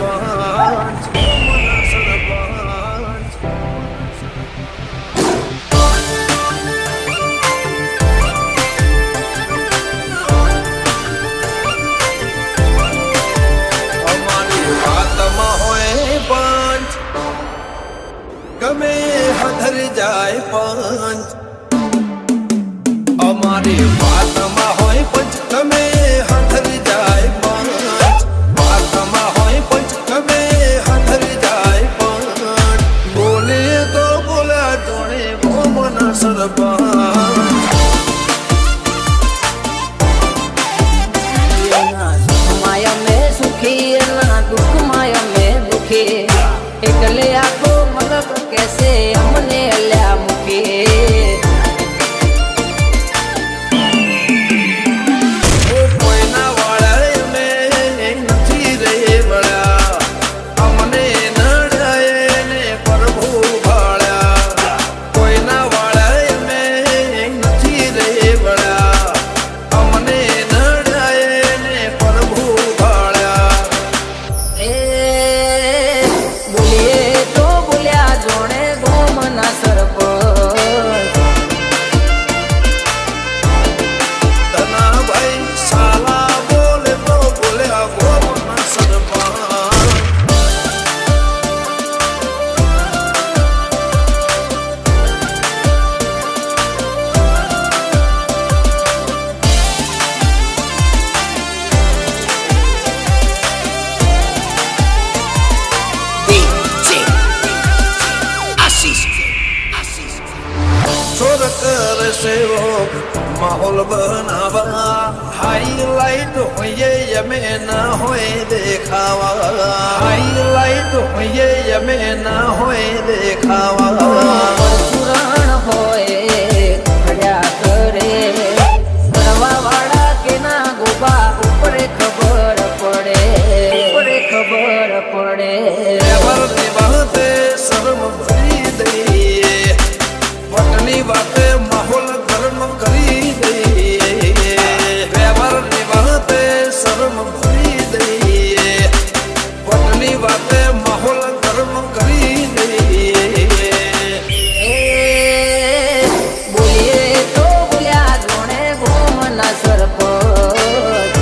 સરપંચ અમારી વાતમાં હોય પંચ ગમે હધર જાય પંચ અમારી વાતમાં હોય પંચ ગમે હધર જાય પંચ વાતમાં હોય પંચ ગમે હધર જાય પંચ બોલે તો બોલા જોડે ગોમના સરપંચ માયા મેં સુખી ના દુઃખ માયા મેં દુખી એટલે આખો મલક કેસે અમને અલ્યા મૂકી કોઈના વાળા મેં નથી રે વળ્યા અમને નડાય ને પ્રભુ ભાળ્યા કોઈના વાળા મેં નથી રે વળ્યા અમને નડાય ને પ્રભુ ભાળ્યા એ બોલીએ તો બોલ્યા જોણે ગોમના સરપંચ ધનાભાઈ સાલા બોલે તો બોલ્યા ગોમના સરપંચ छोड़ कर सेवक माहौल बनावा हाईलाइट होइए यमे न होए देखावा हाईलाइट होइए यमे न होए देखावा પરશુરાણ હોય ખડ્યા કરે કરવા વાળા કે ના ગોબા ઉપરે ખબર પડે એવર નિભાતે શર્મ ભરી દઈએ વટની વાતે માહોલ ગરમ કરી દઈએ વ્યવહાર નિભાતે શરમ ભરી દઈએ વટની વાતે માહોલ ગરમ કરી દઈએ એ બોલીએ તો બોલ્યા જોણે ગોમના સરપંચ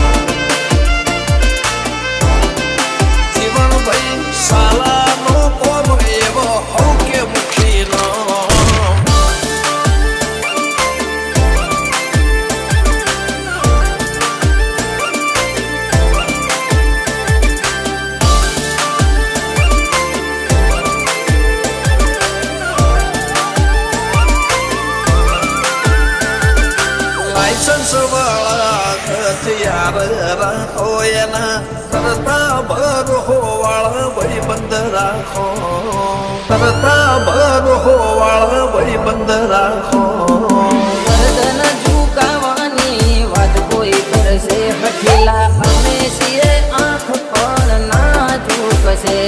જીવનભાઈ સાલાનો કોમ એવો હઉ કે મુખીનો લાયસન્સ વાળા હથિયાર રાખો એના કરતા ભરો વાળા ભાઈ બંધ રાખો કરતા ભરો વાળા ભાઈ બંધ રાખો ગરદન ઝુકાવાની વાત કોઈ કરશે હઠીલા અમે છીએ આંખ પણ ના ઝૂકશે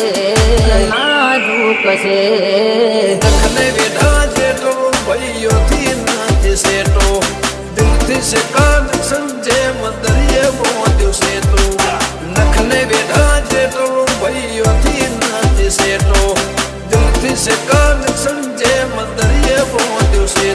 નખને વેઢા જેટલો ભાઈઓથી નથી સેટો દિલથી સે કનેક્શન જેમ દરિયે પહોંચ્યું છે તું નખને વેઢા જેટલો ભાઈઓથી નથી સેટો દિલથી સે કનેક્શન જેમ દરિયે પહોંચ્યું છે